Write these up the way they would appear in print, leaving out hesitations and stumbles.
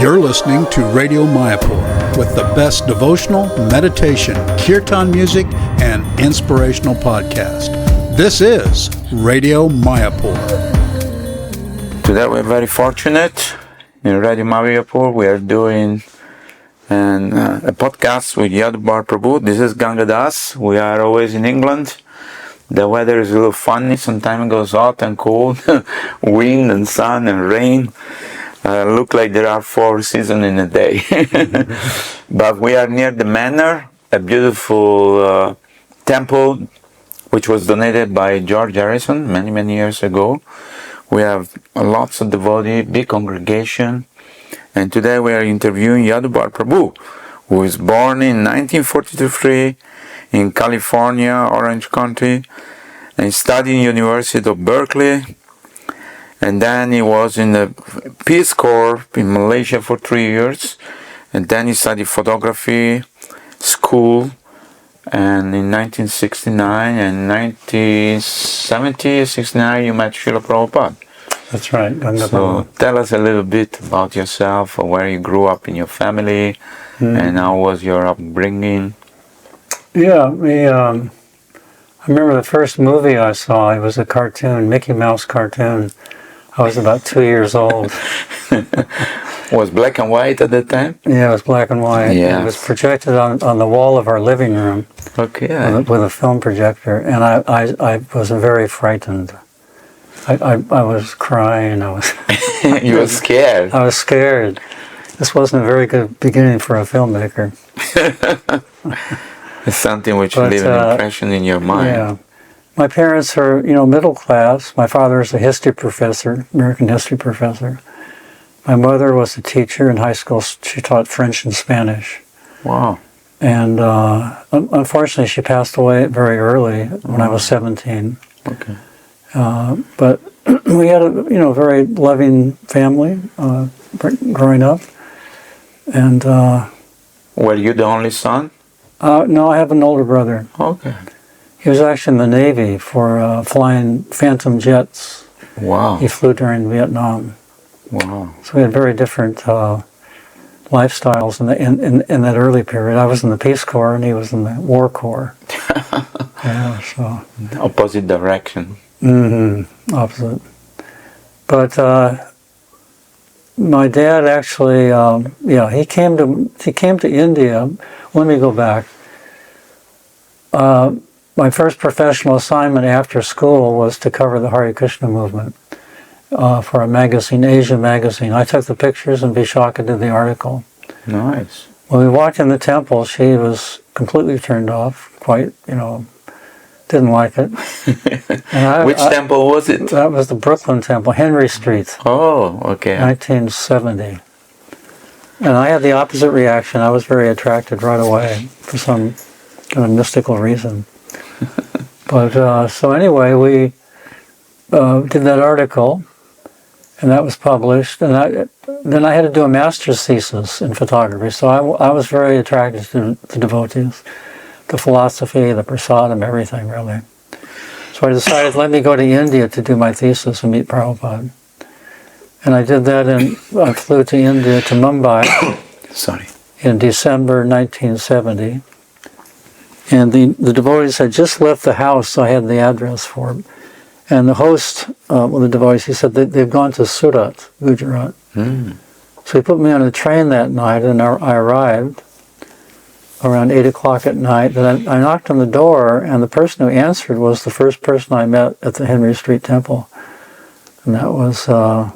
You're listening to Radio Mayapur with the best devotional, meditation, kirtan music, and inspirational podcast. This is Radio Mayapur. Today we're very fortunate. In Radio Mayapur we are doing a podcast with Yadubara Prabhu. This is Gangadas. We are always in England. The weather is a little funny. Sometimes it goes hot and cold. Wind and sun and rain. Look like there are 4 seasons in a day. But we are near the manor, a beautiful temple which was donated by George Harrison many years ago. We have lots of devotees, big congregation. And today we are interviewing Yadubara Prabhu, who was born in 1943 in California, Orange County, and studied in University of Berkeley. And then he was in the Peace Corps in Malaysia for 3 years. And then he studied photography school. And in 1969 and 1970, 69, you met Srila Prabhupada. That's right. So tell us a little bit about yourself, where you grew up in your family, and how was your upbringing. Yeah, I remember the first movie I saw. It was a cartoon, Mickey Mouse cartoon. I was about 2 years old. Was black and white at that time? Yeah, it was black and white. Yes. It was projected on the wall of our living room. Okay. With a film projector, and I was very frightened. I was crying. You were scared. I was scared. This wasn't a very good beginning for a filmmaker. It's something which leaves an impression in your mind. Yeah. My parents are, middle class. My father is a history professor, American history professor. My mother was a teacher in high school. She taught French and Spanish. Wow. And unfortunately, she passed away very early when I was 17. Okay. But we had a very loving family growing up. And were you the only son? no, I have an older brother. Okay. He was actually in the Navy for flying Phantom jets. Wow. He flew during Vietnam. Wow. So we had very different lifestyles in that early period. I was in the Peace Corps and he was in the War Corps. Yeah, so opposite direction. Opposite. But my dad actually, he came to India. Let me go back. My first professional assignment after school was to cover the Hare Krishna movement for a magazine, Asia magazine. I took the pictures and Vishaka did the article. Nice. When we walked in the temple, she was completely turned off, quite, didn't like it. And Which temple was it? That was the Brooklyn Temple, Henry Street. Oh, okay. 1970. And I had the opposite reaction. I was very attracted right away for some kind of mystical reason. But so anyway, we did that article, and that was published. And then I had to do a master's thesis in photography. So I was very attracted to the devotees, the philosophy, the prasadam, everything really. So I decided, let me go to India to do my thesis and meet Prabhupada. And I did that, and I flew to India, to Mumbai, in December 1970. And the devotees had just left the house, so I had the address for them. And the host, one of the devotees, he said that they've gone to Surat, Gujarat. So he put me on a train that night, and I arrived around 8 o'clock at night. Then I knocked on the door, and the person who answered was the first person I met at the Henry Street Temple. And that was, I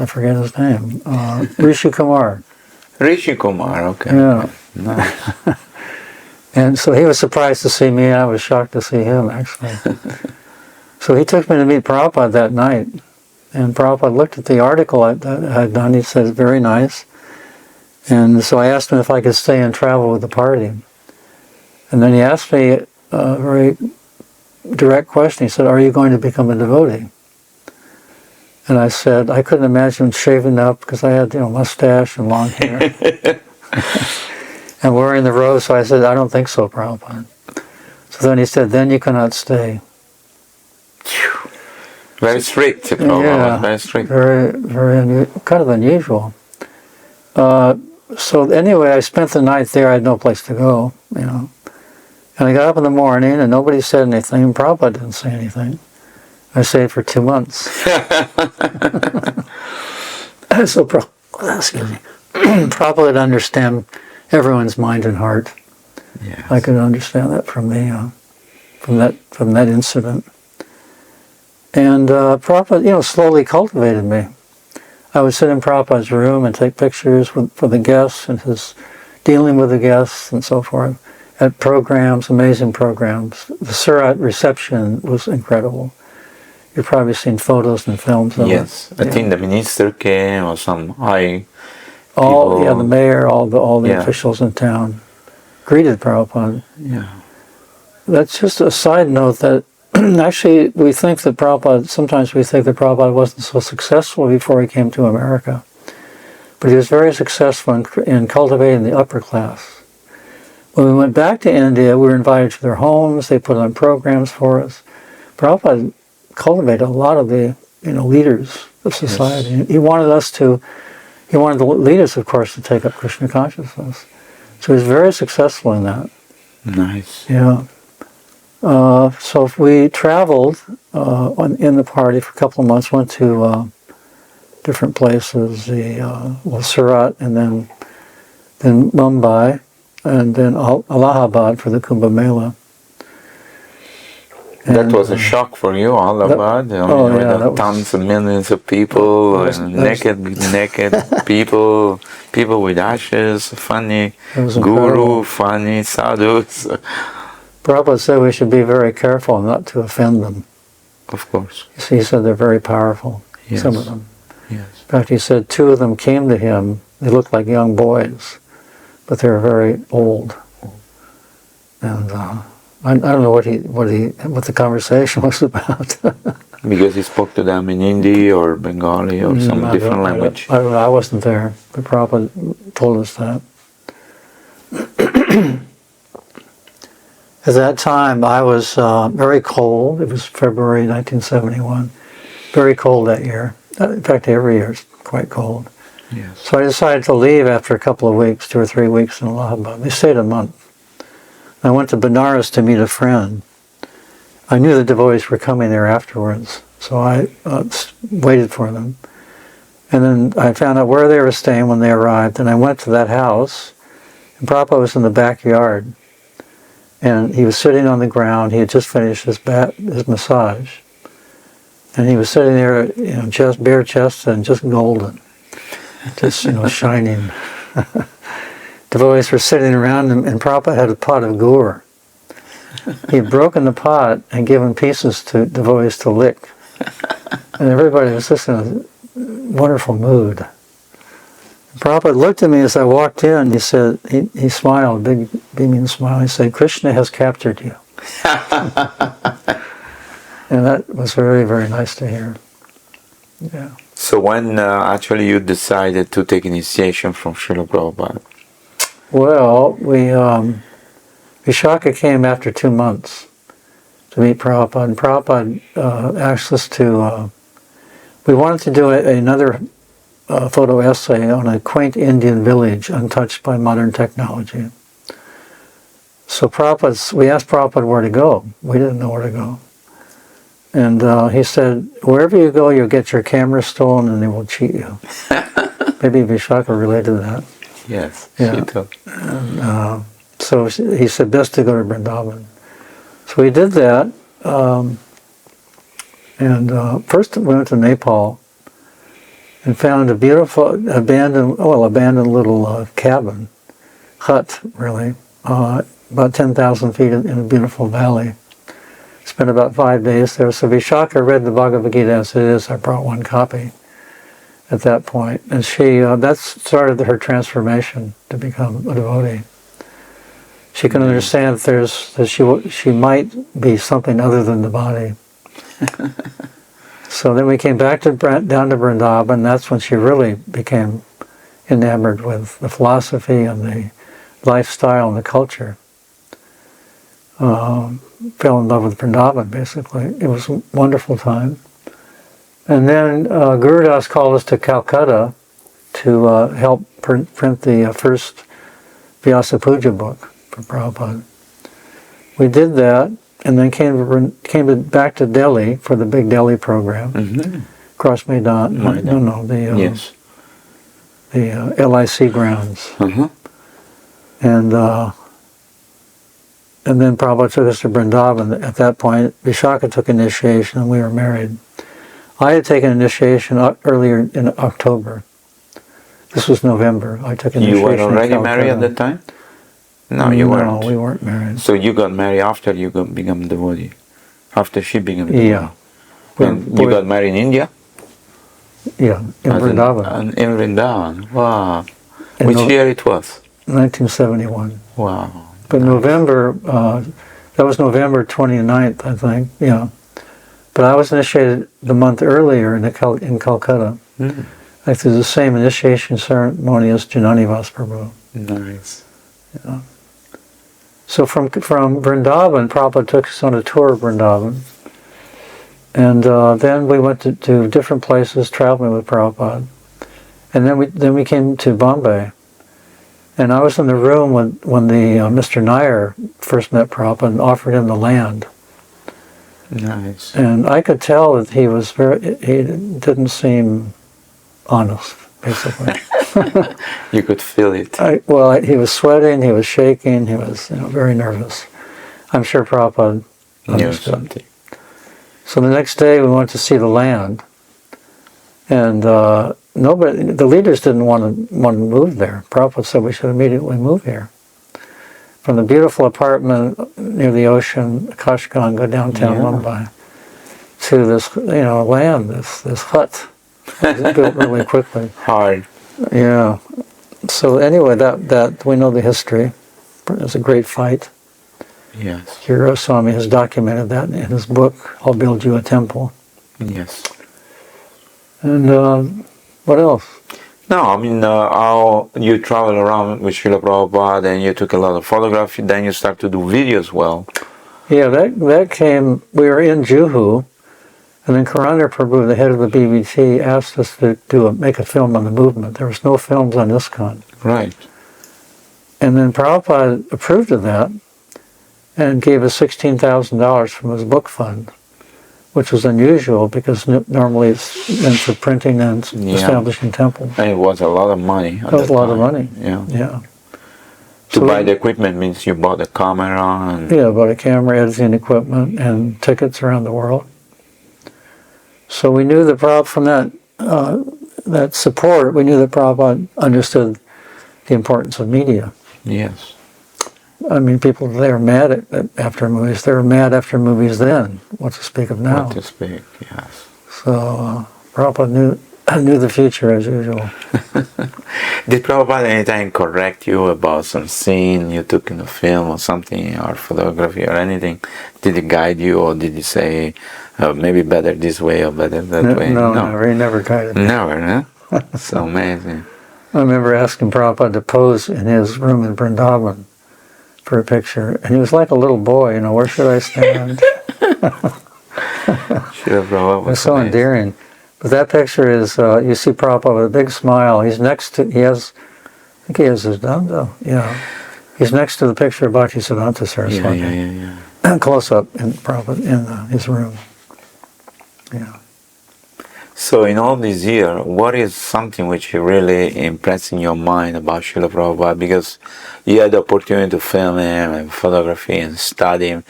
forget his name, Rishi Kumar. Rishi Kumar, okay. Yeah. Nice. And so he was surprised to see me, and I was shocked to see him, actually. So he took me to meet Prabhupada that night. And Prabhupada looked at the article I had done. He said, very nice. And so I asked him if I could stay and travel with the party. And then he asked me a very direct question. He said, are you going to become a devotee? And I said, I couldn't imagine shaving up because I had, mustache and long hair. And wearing the robe, so I said, I don't think so, Prabhupada. So then he said, then you cannot stay. Very strict. Prabhupada was very strict. Very kind of unusual. So anyway, I spent the night there. I had no place to go, you know. And I got up in the morning, and nobody said anything. And Prabhupada didn't say anything. I stayed for 2 months. So Prabhupada would understand everyone's mind and heart. Yes. I could understand that from that incident. And Prabhupada, you know, slowly cultivated me. I would sit in Prabhupada's room and take pictures for the guests and his dealing with the guests and so forth at programs, amazing programs. The Surat reception was incredible. You've probably seen photos and films of yes. it. I think the minister came or some high the mayor, all the officials in town greeted Prabhupada. Yeah. That's just a side note that actually we think that sometimes we think that Prabhupada wasn't so successful before he came to America. But he was very successful in cultivating the upper class. When we went back to India, we were invited to their homes, they put on programs for us. Prabhupada cultivated a lot of the leaders of society. Yes. He wanted the leaders, of course, to take up Krishna consciousness. So he was very successful in that. Nice. Yeah. So we traveled in the party for a couple of months, went to different places, Surat, and then Mumbai, and then Allahabad for the Kumbh Mela. That was a shock for you, Allahabad. With tons of millions of people, naked people with ashes, funny guru, funny sadhus. Prabhupada said we should be very careful not to offend them. Of course. He said they're very powerful, yes. Some of them. Yes. In fact, he said 2 of them came to him. They looked like young boys, but they were very old. And I don't know what the conversation was about. Because he spoke to them in Hindi or Bengali or some different language. I don't know. I wasn't there, but Prabhupada told us that. At that time, I was very cold. It was February 1971. Very cold that year. In fact, every year it's quite cold. Yes. So I decided to leave after a couple of weeks, 2 or 3 weeks in Allahabad. They stayed a month. I went to Benares to meet a friend. I knew the devotees were coming there afterwards, so I waited for them. And then I found out where they were staying when they arrived, and I went to that house, and Prabhupada was in the backyard. And he was sitting on the ground. He had just finished his massage. And he was sitting there, bare chested and just golden. Just, shining. Devotees were sitting around him, and Prabhupada had a pot of gur. He had broken the pot and given pieces to devotees to lick. And everybody was just in a wonderful mood. Prabhupada looked at me as I walked in. He said, he smiled, a big beaming smile. He said, "Krishna has captured you." And that was very, very nice to hear. Yeah. So when actually you decided to take initiation from Srila Prabhupada? Well, Vishaka came after 2 months to meet Prabhupada. And Prabhupada asked us to, we wanted to do another photo essay on a quaint Indian village untouched by modern technology. So we asked Prabhupada where to go. We didn't know where to go. And he said, wherever you go, you'll get your camera stolen and they will cheat you. Maybe Vishaka related to that. Yes, yeah. she took. And, so he said, best to go to Vrindavan. So we did that. First we went to Nepal and found a beautiful abandoned little cabin, hut really, about 10,000 feet in a beautiful valley. Spent about 5 days there. So Vishaka read the Bhagavad Gita as it is. I brought 1 copy at that point. And that started her transformation to become a devotee. She can understand that she might be something other than the body. So then we came back down to Vrindavan. That's when she really became enamored with the philosophy and the lifestyle and the culture. Fell in love with Vrindavan, basically. It was a wonderful time. And then Guru Das called us to Calcutta to help print the first Vyasa Puja book for Prabhupada. We did that, and then came back to Delhi for the big Delhi program. Across Maidan. No, Yes. the LIC grounds. And then Prabhupada took us to Vrindavan. At that point, Vishaka took initiation and we were married. I had taken initiation earlier in October. This was November. I took initiation. You were already married at that time? No, you weren't. No, we weren't married. So you got married after you became devotee? After she became devotee? Yeah. And you got married in India? Yeah, in Vrindavan. In Vrindavan, wow. Which year it was? 1971. Wow. But November, that was November 29th, I think, yeah. But I was initiated the month earlier in Calcutta. Like through the same initiation ceremony as Jananivas Prabhu. Nice. Yeah. So from Vrindavan, Prabhupada took us on a tour of Vrindavan. And then we went to different places traveling with Prabhupada. And then we came to Bombay. And I was in the room when the Mr. Nair first met Prabhupada and offered him the land. Nice. And I could tell that he didn't seem honest, basically. You could feel it. He was sweating, he was shaking, he was very nervous. I'm sure Prabhupada understood. Something. So the next day we went to see the land, and the leaders didn't want to move there. Prabhupada said we should immediately move here. From the beautiful apartment near the ocean, Kashganga, downtown Mumbai, to this land, this hut. It was built really quickly. Hard. Yeah. So anyway, that we know the history. It was a great fight. Yes. Swami has documented that in his book, I'll Build You a Temple. Yes. And what else? No, I mean, how you travel around with Srila Prabhupada and you took a lot of photography, then you start to do videos well. Yeah, that came, we were in Juhu, and then Karana Prabhu, the head of the BBT, asked us to make a film on the movement. There was no films on ISKCON. Right. And then Prabhupada approved of that and gave us $16,000 from his book fund, which was unusual because normally it's meant for printing and establishing temples. And it was a lot of money. It was a lot of money. Yeah. To buy the equipment means you bought a camera and... Yeah, bought a camera, editing equipment, and tickets around the world. So we knew that Prabhupada, from that support, we knew that Prabhupada understood the importance of media. Yes. I mean, people, they were mad after movies. They were mad after movies then. What to speak of now? What to speak, yes. So Prabhupada knew the future as usual. Did Prabhupada anytime correct you about some scene you took in a film or something, or photography or anything? Did he guide you, or did he say, maybe better this way or better that way? No, never. He never guided me. Never, huh? So amazing. I remember asking Prabhupada to pose in his room in Vrindavan for a picture, and he was like a little boy, where should I stand? It was so endearing. But that picture is, you see Prabhupada with a big smile. He's next to, I think he has his dando, He's next to the picture of Bhaktisiddhanta Saraswati. Yeah. Close up in Prabhupada, in his room. Yeah. So in all these years, what is something which really impressed in your mind about Srila Prabhupada? Because you had the opportunity to film him and photography and study him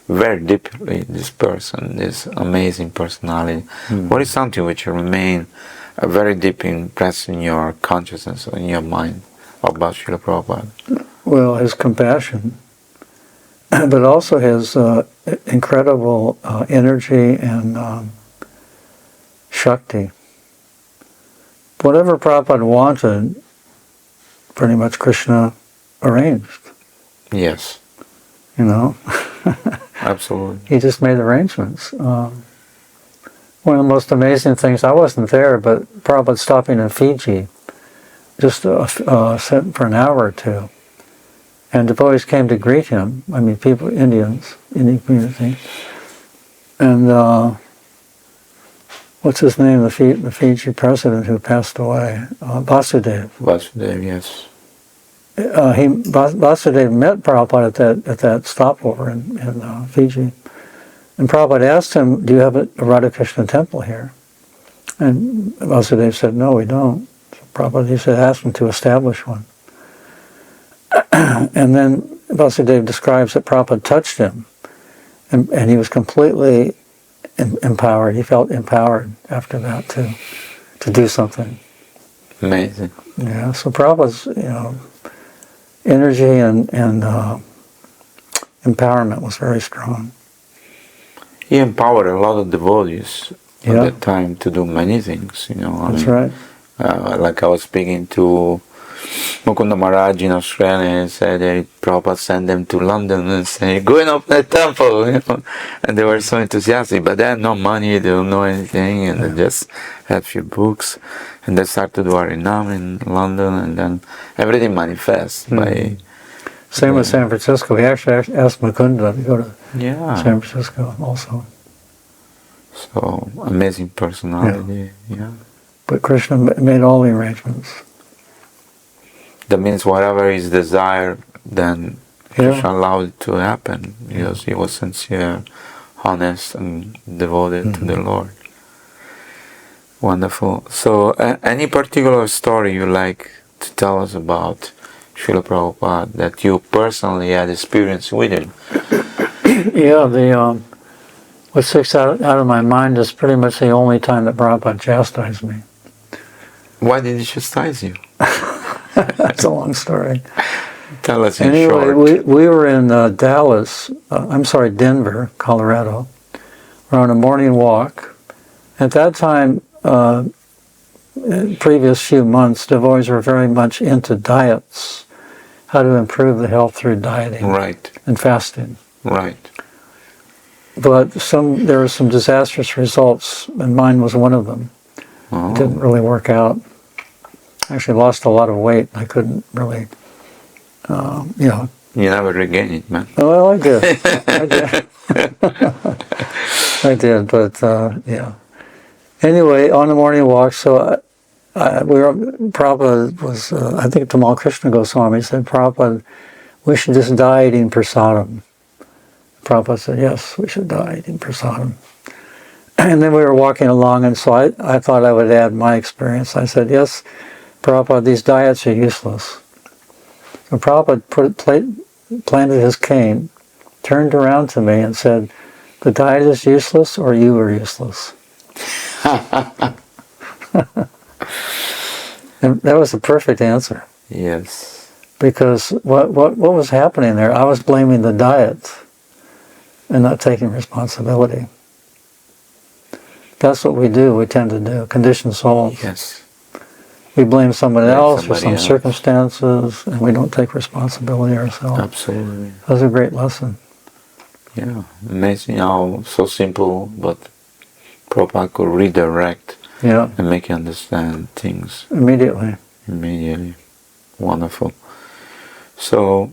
very deeply, this person, this amazing personality. What is something which remain very deep impressed in your consciousness or in your mind about Srila Prabhupada? Well, his compassion, but also his incredible energy and Shakti. Whatever Prabhupada wanted, pretty much Krishna arranged. Yes. Absolutely. He just made arrangements. One of the most amazing things, I wasn't there, but Prabhupada stopping in Fiji, just sent for an hour or two. And devotees came to greet him. I mean, people, Indian community. And what's his name, the Fiji president who passed away, Vasudev. Vasudev, yes. Vasudev met Prabhupada at that stopover in Fiji. And Prabhupada asked him, do you have a Radha Krishna temple here? And Vasudev said, no, we don't. So Prabhupada, he said, ask him to establish one. And then Vasudev describes that Prabhupada touched him, and he was completely empowered. He felt empowered after that to do something. Amazing. Yeah, so Prabhupada's, energy and empowerment was very strong. He empowered a lot of devotees at Yeah. that time to do many things, That's right. Like I was speaking to Mukunda Maharaj in Australia, and he said that Prabhupada sent them to London and say, go and open a temple, and they were so enthusiastic, but they had no money, they don't know anything, and they just had a few books, and they started to do Harinam in London, and then everything manifests by... Same with San Francisco. We actually asked Mukunda to go to Yeah. San Francisco also. So, amazing personality, yeah. But Krishna made all the arrangements. That means whatever his desire, then Krishna allowed it to happen, because he was sincere, honest, and devoted to the Lord. Wonderful. So, any particular story you like to tell us about Srila Prabhupada that you personally had experience with him? Yeah, what sticks out of my mind is pretty much the only time that Prabhupada chastised me. Why did he chastise you? That's a long story. Tell us in Anyway, short. we were in Denver, Colorado. We're on a morning walk. At that time, previous few months, devotees were very much into diets, how to improve the health through dieting Right, and fasting. right. But there were some disastrous results, and mine was one of them. Oh. It didn't really work out. I actually lost a lot of weight. I couldn't really, You never regain it, man. Well, I did. I did. I did, but yeah. Anyway, on the morning walk, so Prabhupada was, I think Tamal Krishna Goswami said, Prabhupada, we should just die eating prasadam. Prabhupada said, yes, we should die eating prasadam. And then we were walking along, and so I thought I would add my experience. I said, yes, Prabhupada, these diets are useless. So Prabhupada planted his cane, turned around to me and said, the diet is useless or you are useless. And that was the perfect answer. Yes. Because what was happening there, I was blaming the diet and not taking responsibility. That's what we do, we tend to do, conditioned souls. Yes. We blame someone else or somebody some else. circumstances, and we don't take responsibility ourselves. Absolutely. That was a great lesson. Yeah. Amazing how so simple, but Prabhupada could redirect Yeah, and make you understand things immediately. immediately. Wonderful. So,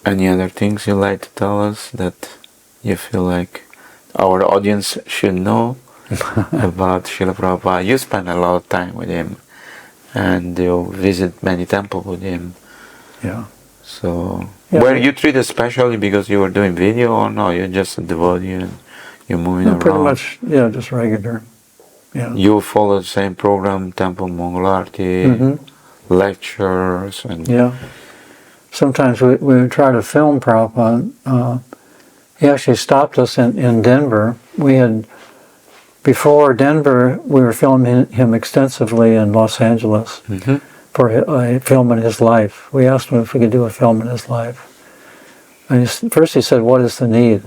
any other things you'd like to tell us that you feel like our audience should know about Srila Prabhupada? You spend a lot of time with him, and you visit many temples with him. Yeah. So, Yeah. were you treated specially because you were doing video, or no? You're just a devotee and you're moving around? Pretty much, yeah, just regular. Yeah. You follow the same program, Temple Mangalarti, Mhm. lectures, and Yeah. Sometimes we would try to film Prabhupada. He actually stopped us in Denver. Before Denver, we were filming him extensively in Los Angeles for a film in his life. We asked him if we could do a film in his life. And first he said, what is the need?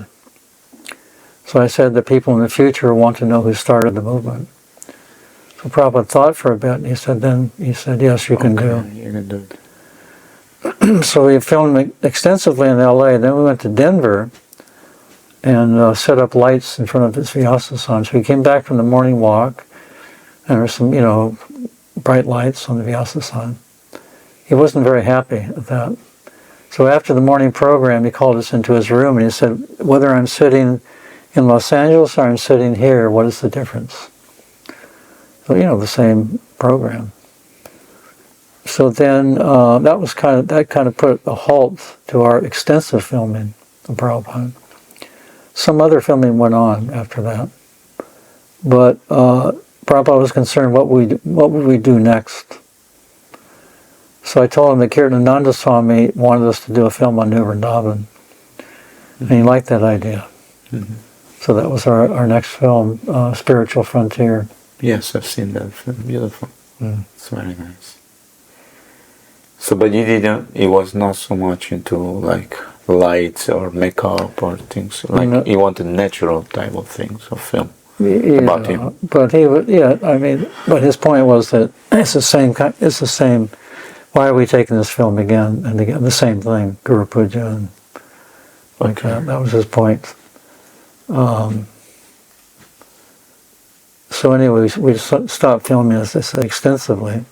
So I said, the people in the future want to know who started the movement. So Prabhupada thought for a bit, and he said, yes, you can do. You can do it. So we filmed extensively in LA. Then we went to Denver and set up lights in front of his Vyasasan. So we came back from the morning walk, and there were some, bright lights on the Vyasasan. He wasn't very happy at that. So after the morning program, he called us into his room and he said, whether I'm sitting in Los Angeles or I'm sitting here, what is the difference? So, the same program. So then that kind of put a halt to our extensive filming of Prabhupada. Some other filming went on after that. But Prabhupada was concerned what would we do next. So I told him that Kirtanananda Swami wanted us to do a film on New Vrindavan. And he liked that idea. Mm-hmm. So that was our next film, Spiritual Frontier. Yes, I've seen that film. Beautiful. It's very nice. So, but it was not so much into like lights or makeup or things. Like he wanted natural type of things of film about him. But but his point was that it's the same. Why are we taking this film again and again? The same thing, Guru Puja and like that. That was his point. So anyway, we stopped filming this extensively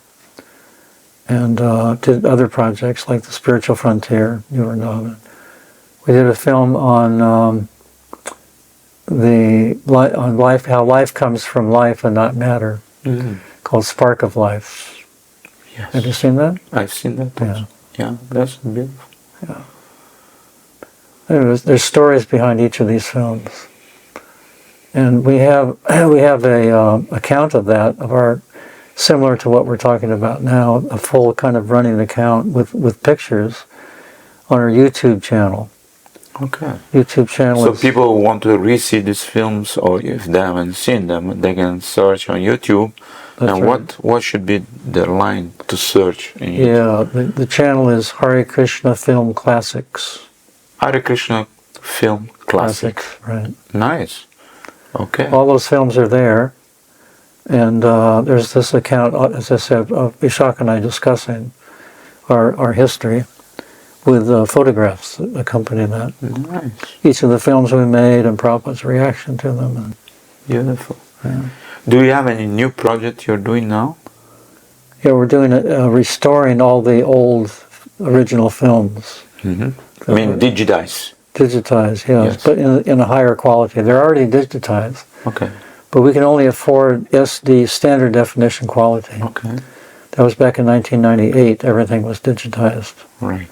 and did other projects like the Spiritual Frontier, New Vrindavan. We did a film on life, how life comes from life and not matter, called Spark of Life. Yes. Have you seen that? I've seen that. Yeah. Yeah, that's beautiful. Yeah. There's stories behind each of these films, and we have a account of that similar to what we're talking about now, a full kind of running account with pictures on our YouTube channel. Okay. YouTube channel. So people who want to re-see these films, or if they haven't seen them, they can search on YouTube. That's and right. what should be the line to search in YouTube? Yeah, the channel is Hare Krishna Film Classics. Hare Krishna Film Classics. Right. Nice. Okay. All those films are there. And there's this account, as I said, of Vishak and I discussing our history with photographs that accompany that. Nice. Each of the films we made and Prabhupada's reaction to them. And, beautiful. yeah. Do you have any new project you're doing now? Yeah, we're doing restoring all the old original films. Mm-hmm. I mean, digitized. Digitized, yes, but in a higher quality. They're already digitized. Okay. But we can only afford SD, standard definition quality. Okay. That was back in 1998. Everything was digitized. Right.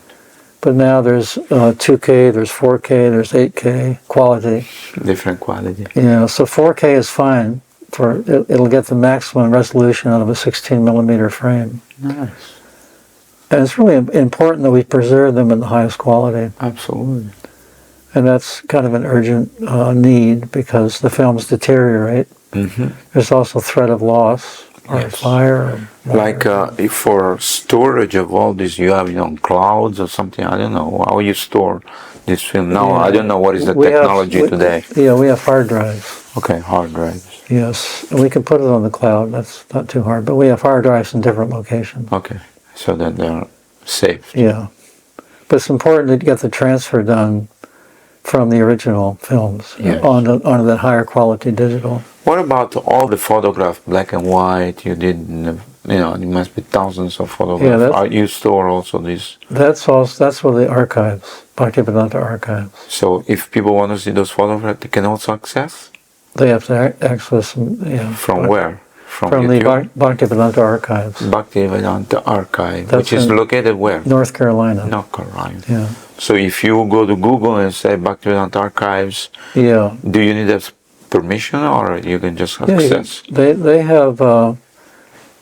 But now there's 2K, there's 4K, there's 8K quality. Different quality. Yeah, so 4K is fine. It'll get the maximum resolution out of a 16 millimeter frame. Nice. And it's really important that we preserve them in the highest quality. Absolutely. And that's kind of an urgent need because the films deteriorate. Mm-hmm. There's also threat of loss or fire. Or like if for storage of all this, you have clouds or something. I don't know how you store this film. No, I don't know what is the technology today. Yeah, we have hard drives. Okay, hard drives. Yes, and we can put it on the cloud. That's not too hard. But we have hard drives in different locations. Okay, so that they're safe. Yeah, but it's important to get the transfer done from the original films onto that higher quality digital. What about all the photographs, black and white? You did, there must be thousands of photographs. Yeah, you store also these. That's with the archives, Bhaktivedanta archives. So if people want to see those photographs, they can also access. They have to access them. Yeah. From where? From the Bhaktivedanta archives. Bhaktivedanta archive, which is located where? North Carolina. North Carolina. Yeah. So if you go to Google and say Bhaktivedanta archives, do you need a permission or you can just access? They have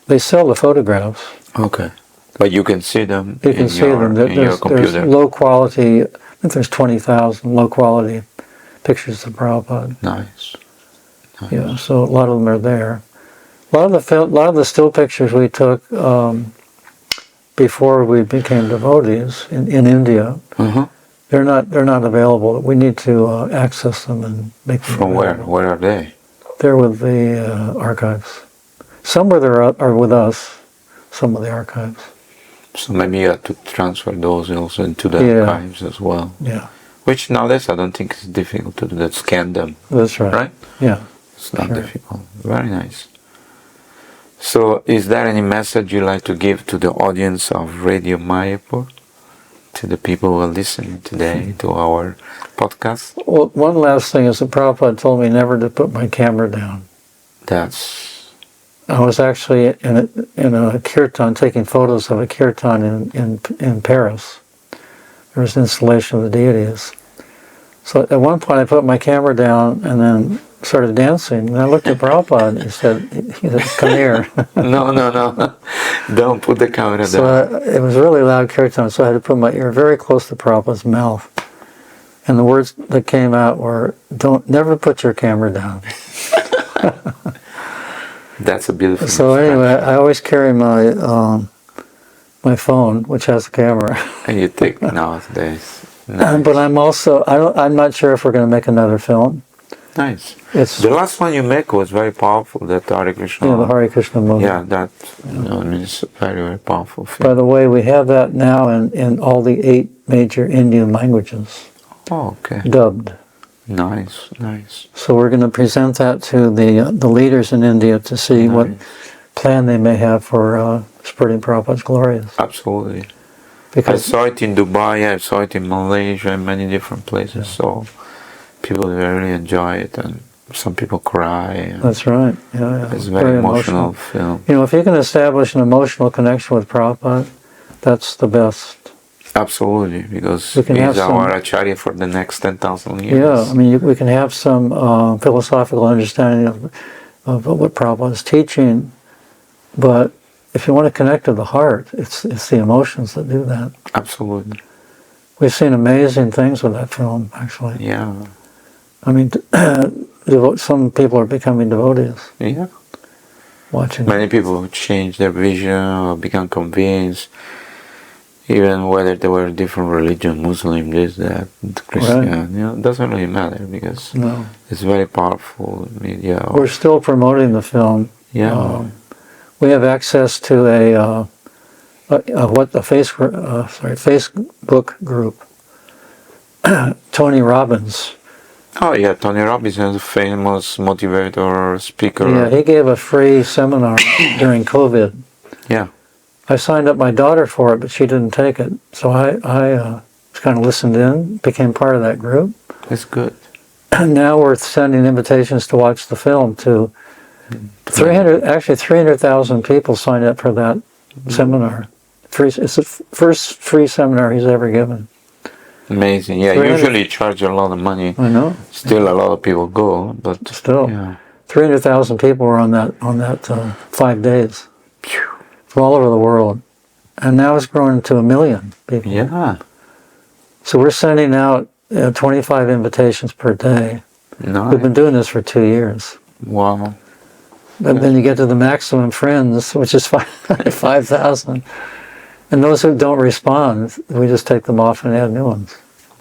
they sell the photographs. Okay, but you can see them. You can see them. Your computer. There's low quality. I think there's 20,000 low quality pictures of Prabhupada. Nice. Yeah, so a lot of them are there. A lot of the still pictures we took before we became devotees in India. Uh-huh. They're not available. We need to access them and make them From available. where? Where are they? They're with the archives. Some are with us. Some of the archives. So maybe you have to transfer those also into the archives as well. Yeah. Which nowadays I don't think it's difficult to do that. Scan them. That's right. Right? Yeah. It's not difficult. Very nice. So, is there any message you'd like to give to the audience of Radio Mayapur? To the people who are listening today to our podcast? Well, one last thing is that Prabhupada told me never to put my camera down. I was actually in a kirtan, taking photos of a kirtan in Paris. There was an installation of the deities. So at one point I put my camera down and then started dancing. And I looked at Prabhupada and he said, come here. No. Don't put the camera down. So it was really loud kirtan, so I had to put my ear very close to Prabhupada's mouth. And the words that came out were, never put your camera down. That's a beautiful So anyway, I always carry my my phone, which has a camera. And you take nowadays. Nice. But I'm not sure if we're going to make another film. Nice. The last one you make was very powerful, that Hare Krishna. Yeah, the Hare Krishna movie. Yeah, that it's very, very powerful film. By the way, we have that now in all the 8 major Indian languages. Oh, okay. Dubbed. Nice. So we're going to present that to the leaders in India to see what plan they may have for spreading Prabhupada's glories. Absolutely. Because I saw it in Dubai, I saw it in Malaysia, and many different places. So people really enjoy it, and some people cry. That's right. Yeah. It's a very emotional film. You know, if you can establish an emotional connection with Prabhupada, that's the best. Absolutely, because he's our Acharya for the next 10,000 years. Yeah, I mean, we can have some philosophical understanding of what Prabhupada is teaching, but if you want to connect to the heart, it's the emotions that do that. Absolutely. We've seen amazing things with that film, actually. Yeah. I mean, some people are becoming devotees. Yeah. Watching. Many people change their vision or become convinced, even whether they were different religion, Muslim, this, that, Christian. Right. You know, it doesn't really matter because it's very powerful media. We're still promoting the film. Yeah. We have access to a Facebook group. Tony Robbins. Oh yeah, Tony Robbins is a famous motivator, speaker. Yeah, he gave a free seminar during COVID. Yeah. I signed up my daughter for it, but she didn't take it. So I kind of listened in, became part of that group. That's good. And now we're sending invitations to watch the film to 300,000 people signed up for that seminar. It's the first free seminar he's ever given. Amazing. Yeah, usually charge a lot of money. I know. Still a lot of people go, but still, yeah. 300,000 people were on that 5 days from all over the world, and now it's grown to 1 million people. Yeah. So we're sending out 25 invitations per day. Nice. We've been doing this for 2 years. Wow. But then you get to the maximum friends, which is 5,000. And those who don't respond, we just take them off and add new ones.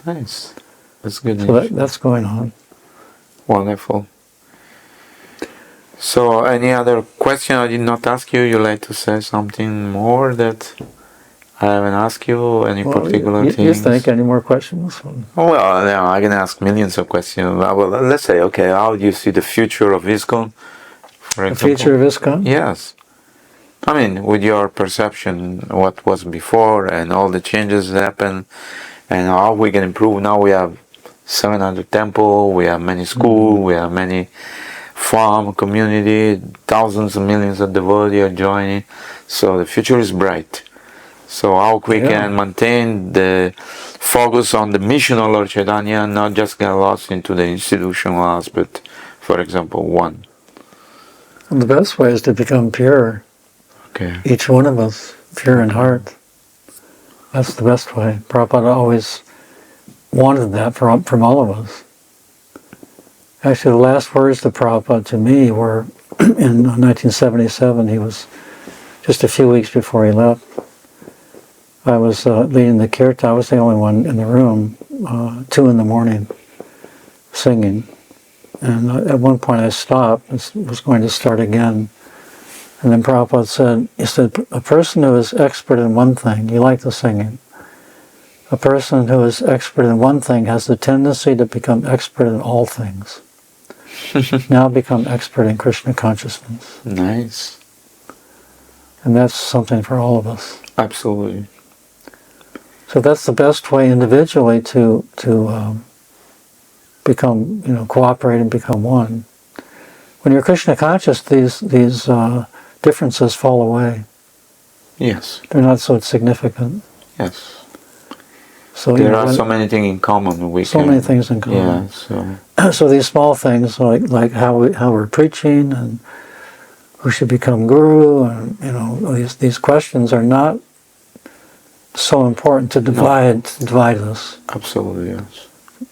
Nice. That's good. So that's going on. Wonderful. So any other question I did not ask you? You like to say something more that I haven't asked you? Any particular things? You think? Any more questions? Well, no, I can ask millions of questions. Well, let's say, okay, how do you see the future of ISKCON? For example? The future of ISKCON? Yes. I mean, with your perception, what was before and all the changes that happened and how we can improve. Now we have 700 temples, we have many schools, we have many farm community, thousands of millions of devotees are joining. So the future is bright. So how we can maintain the focus on the mission of Lord Chaitanya and not just get lost into the institutional aspect, for example, one. Well, the best way is to become pure. Okay. Each one of us, pure in heart. That's the best way. Prabhupada always wanted that from all of us. Actually, the last words of Prabhupada to me were in 1977. He was just a few weeks before he left. I was leading the kirtan. I was the only one in the room, 2 a.m, singing. And at one point I stopped and was going to start again. And then Prabhupada said, a person who is expert in one thing, you like the singing, a person who is expert in one thing has the tendency to become expert in all things. Now become expert in Krishna consciousness. Nice. And that's something for all of us. Absolutely. So that's the best way individually to become, cooperate and become one. When you're Krishna conscious, these differences fall away. Yes. They're not so significant. Yes. So there are so many things in common. Many things in common. Yeah. So these small things like how we're preaching and who should become guru, and these questions are not so important to divide us. Absolutely, yes.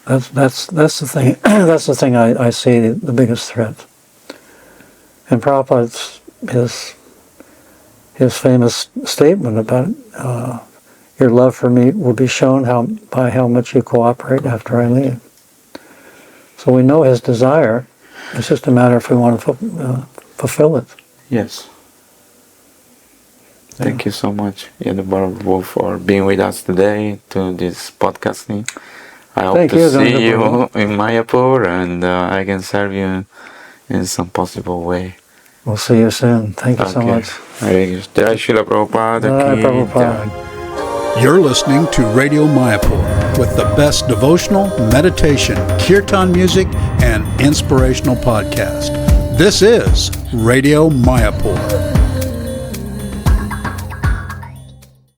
That's the thing. That's the thing I see the biggest threat. And Prabhupada's his famous statement about your love for me will be shown by how much you cooperate after I leave. So we know his desire. It's just a matter if we want to fulfill it. Yes. Thank you so much, Yadubara, for being with us today to this podcasting. I hope to see you in Mayapur, and I can serve you in some possible way. We'll see you soon. Thank you so much. Jai Srila Prabhupada. Jai Prabhupada. You're listening to Radio Mayapur with the best devotional, meditation, kirtan music, and inspirational podcast. This is Radio Mayapur.